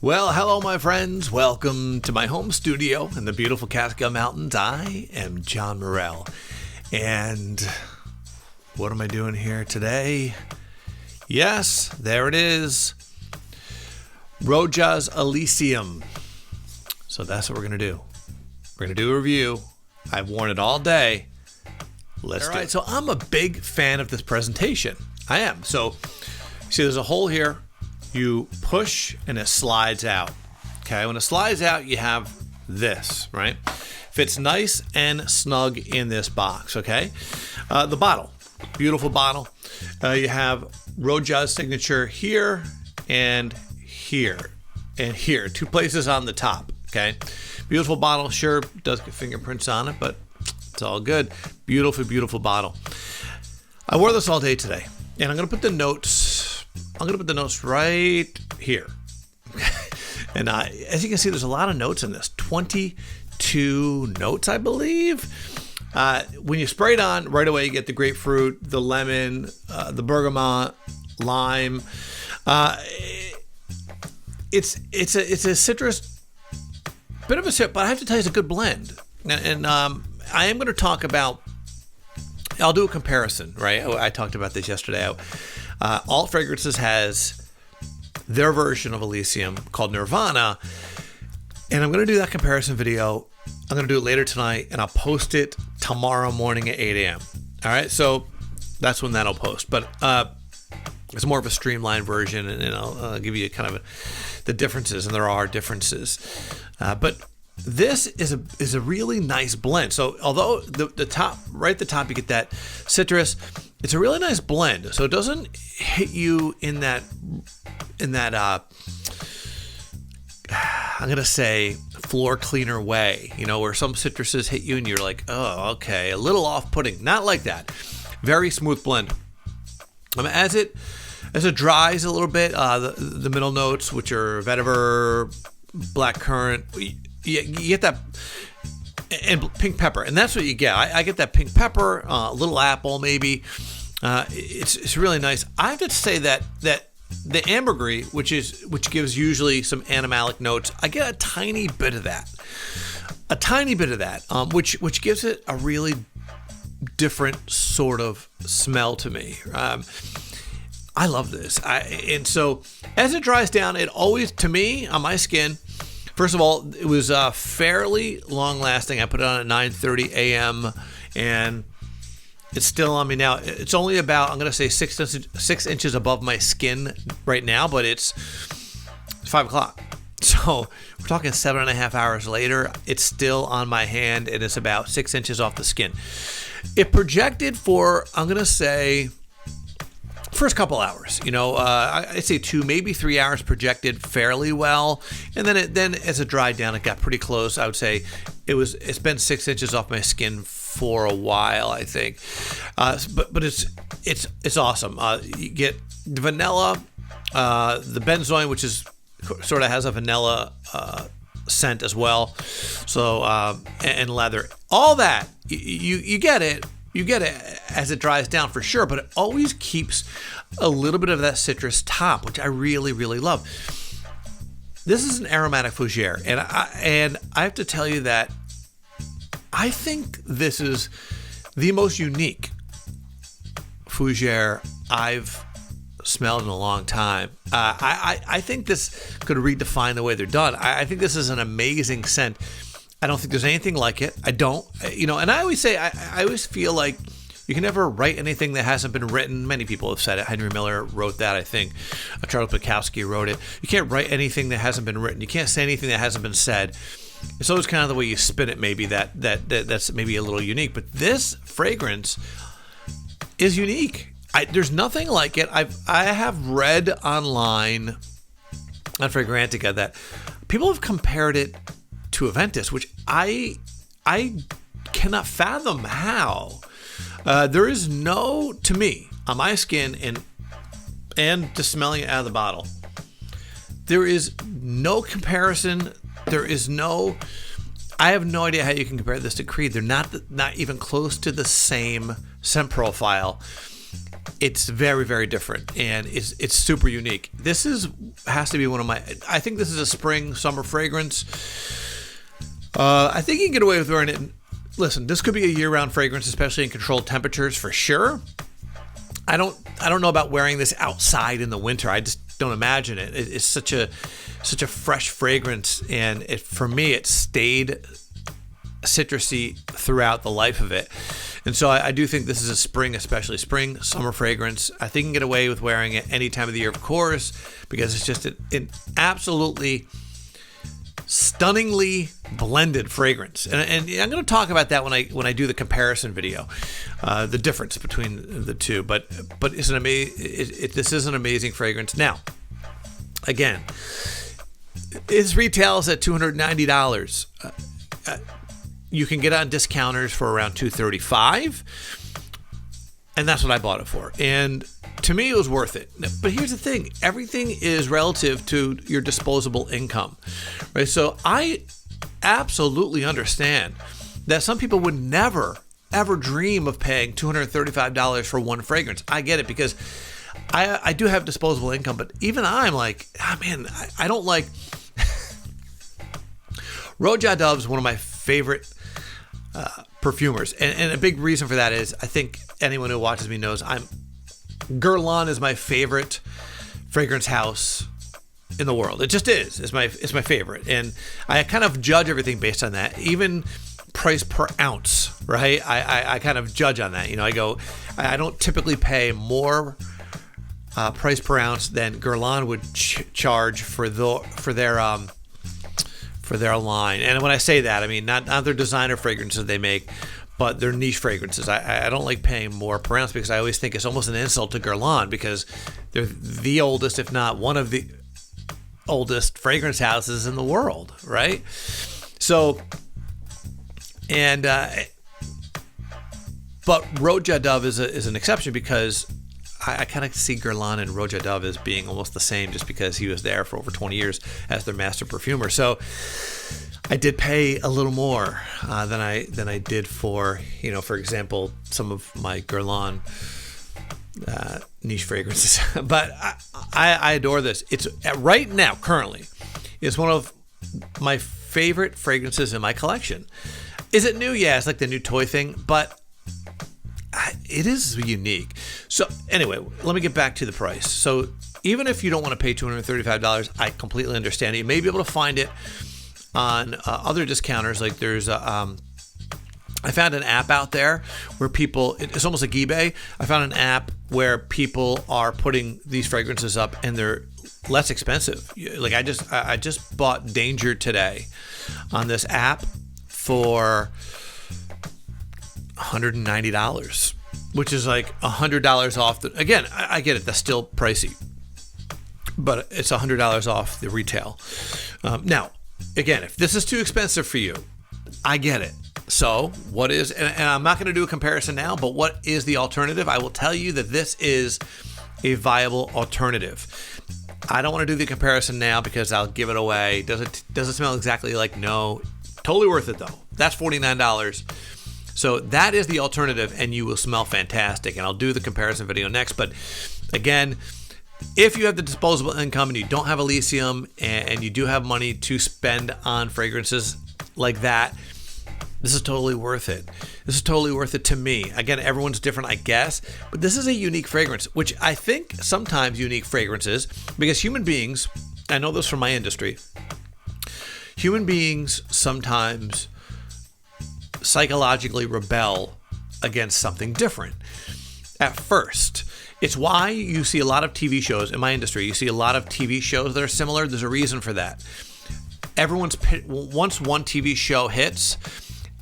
Well, hello, my friends. Welcome to my home studio in the beautiful Catskill Mountains. I am John Morrell. And what am I doing here today? Yes, there it is. Roja's Elysium. So that's what we're going to do. We're going to do a review. I've worn it all day. Let's do it. So I'm a big fan of this presentation. I am. So, see, there's a hole here. You push and it slides out. Okay, when it slides out, you have this, right? Fits nice and snug in this box, okay? The bottle, beautiful bottle. You have Roja's signature here and here and here, two places on the top, okay? Beautiful bottle, sure, does get fingerprints on it, but it's all good. Beautiful, beautiful bottle. I wore this all day today, and I'm gonna put the notes right here. And as you can see, there's a lot of notes in this. 22 notes, I believe. When you spray it on, right away you get the grapefruit, the lemon, the bergamot, lime. It's a citrus, bit of a sip, but I have to tell you, it's a good blend. And I am going to talk about. I'll do a comparison, right? I talked about this yesterday. Alt Fragrances has their version of Elysium called Nirvana, and I'm going to do that comparison video. I'm going to do it later tonight, and I'll post it tomorrow morning at 8 a.m. All right, so that's when that'll post. But it's more of a streamlined version, and I'll give you kind of the differences, and there are differences. But this is a really nice blend. So although the top, right at the top, you get that citrus, it's a really nice blend. So it doesn't hit you in that I'm gonna say floor cleaner way, you know, where some citruses hit you and you're like, oh, okay, a little off-putting. Not like that. Very smooth blend. As it dries a little bit, the middle notes, which are vetiver, blackcurrant, you get that, and pink pepper, and that's what you get. I get that pink pepper, a little apple maybe. It's really nice. I have to say that the ambergris, which gives usually some animalic notes, I get a tiny bit of that, which gives it a really different sort of smell to me. I love this. And so as it dries down, it always, to me, on my skin, first of all, it was fairly long-lasting. I put it on at 9:30 a.m. and it's still on me now. It's only about, I'm going to say 6 inches above my skin right now, but it's 5 o'clock. So we're talking 7.5 hours later. It's still on my hand, and it's about 6 inches off the skin. It projected for, I'm going to say, first couple hours, you know, I'd say 2, maybe 3 hours projected fairly well, and then as it dried down, it got pretty close. I would say it's been 6 inches off my skin for a while, I think, but it's awesome. You get the vanilla, the benzoin, which is sort of has a vanilla scent as well. So and leather, all that you get it. You get it as it dries down for sure, but it always keeps a little bit of that citrus top, which I really, really love. This is an aromatic fougere, and I have to tell you that I think this is the most unique fougere I've smelled in a long time. I think this could redefine the way they're done. I think this is an amazing scent. I don't think there's anything like it. I don't, you know, and I always say, I always feel like you can never write anything that hasn't been written. Many people have said it. Henry Miller wrote that, I think. Charles Bukowski wrote it. You can't write anything that hasn't been written. You can't say anything that hasn't been said. It's always kind of the way you spin it, maybe that's maybe a little unique. But this fragrance is unique. There's nothing like it. I have read online on Fragrantica that people have compared it to Aventus, which I cannot fathom how. There is no, to me, on my skin and just smelling it out of the bottle, there is no comparison. There is no, I have no idea how you can compare this to Creed. They're not even close to the same scent profile. it's very, very different, and it's super unique. Has to be one of my. I think this is a spring summer fragrance. I think you can get away with wearing it. Listen, this could be a year-round fragrance, especially in controlled temperatures for sure. I don't know about wearing this outside in the winter. I just don't imagine it. It's such a fresh fragrance, and for me, it stayed citrusy throughout the life of it. And so I do think this is a spring, especially spring, summer fragrance. I think you can get away with wearing it any time of the year, of course, because it's just an absolutely stunningly blended fragrance. And I'm going to talk about that when I do the comparison video, the difference between the two. But it's this is an amazing fragrance. Now, again, it retails at $290. You can get it on discounters for around $235, and that's what I bought it for. And to me, it was worth it. But here's the thing: everything is relative to your disposable income, right? So I absolutely understand that some people would never, ever dream of paying $235 for one fragrance. I get it, because I do have disposable income, but even I'm like, I don't like. Roja Dove is one of my favorite perfumers, and a big reason for that is I think anyone who watches me knows Guerlain is my favorite fragrance house in the world. It just is. It's my favorite, and I kind of judge everything based on that. Even price per ounce, right? I kind of judge on that. I don't typically pay more price per ounce than Guerlain would charge for their line. And when I say that, I mean not their designer fragrances they make, but their niche fragrances. I don't like paying more per ounce, because I always think it's almost an insult to Guerlain, because they're the oldest, if not one of the oldest fragrance houses in the world, right? So, but Roja Dove is an exception, because I kind of see Guerlain and Roja Dove as being almost the same, just because he was there for over 20 years as their master perfumer. So I did pay a little more than I did for example, some of my Guerlain niche fragrances. But I adore this. It's right now, currently, it's one of my favorite fragrances in my collection. Is it new? Yeah, it's like the new toy thing, but it is unique. So anyway, let me get back to the price. So even if you don't want to pay $235, I completely understand it. You may be able to find it on other discounters. Like there's I found an app out there where it's almost like eBay. I found an app where people are putting these fragrances up, and they're less expensive. Like I just bought Danger today on this app for $190, which is like $100 off. Again, I get it. That's still pricey, but it's $100 off the retail. Now, again, if this is too expensive for you, I get it. So what is, and I'm not going to do a comparison now, but what is the alternative? I will tell you that this is a viable alternative. I don't want to do the comparison now because I'll give it away. Does it smell exactly like? No. Totally worth it though. That's $49. So that is the alternative, and you will smell fantastic. And I'll do the comparison video next. But again, if you have the disposable income and you don't have Elysium and you do have money to spend on fragrances like that, this is totally worth it. This is totally worth it to me. Again, everyone's different, I guess, but this is a unique fragrance, which I think sometimes unique fragrances, because human beings, I know this from my industry, human beings sometimes psychologically rebel against something different at first. It's why you see a lot of TV shows in my industry. You see a lot of TV shows that are similar. There's a reason for that. Once one TV show hits,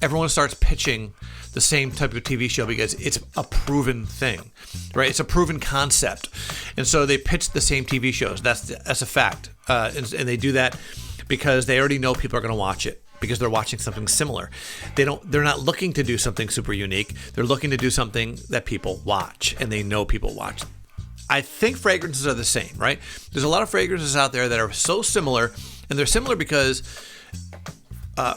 everyone starts pitching the same type of TV show because it's a proven thing, right? It's a proven concept. And so they pitch the same TV shows. That's a fact. And they do that because they already know people are going to watch it, because they're watching something similar. They're not looking to do something super unique. They're looking to do something that people watch, and they know people watch. I think fragrances are the same, right? There's a lot of fragrances out there that are so similar, and they're similar because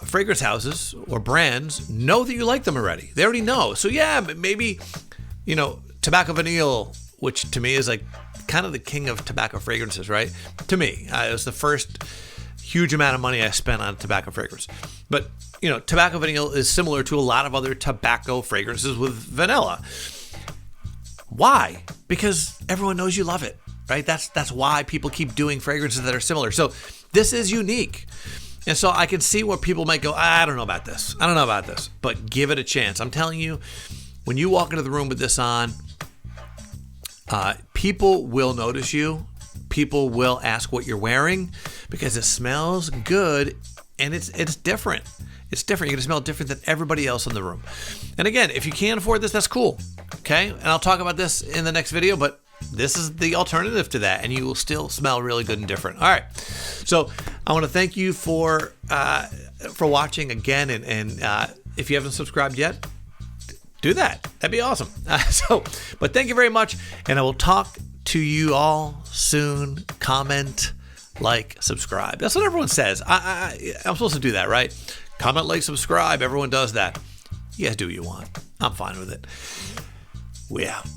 fragrance houses or brands know that you like them already. They already know. So yeah, maybe, Tobacco Vanille, which to me is like kind of the king of tobacco fragrances, right? To me, it was the first huge amount of money I spent on tobacco fragrance. But, Tobacco Vanille is similar to a lot of other tobacco fragrances with vanilla. Why? Because everyone knows you love it, right? That's why people keep doing fragrances that are similar. So this is unique. And so I can see where people might go, I don't know about this. But give it a chance. I'm telling you, when you walk into the room with this on, people will notice you. People will ask what you're wearing because it smells good and it's different. It's different. You're going to smell different than everybody else in the room. And again, if you can't afford this, that's cool. Okay? And I'll talk about this in the next video, but this is the alternative to that, and you will still smell really good and different. All right. So I want to thank you for watching again, and if you haven't subscribed yet, do that. That'd be awesome. But thank you very much, and I will talk to you all soon. Comment, like, subscribe. That's what everyone says. I'm supposed to do that, right? Comment, like, subscribe. Everyone does that. You guys do what you want. I'm fine with it. We out.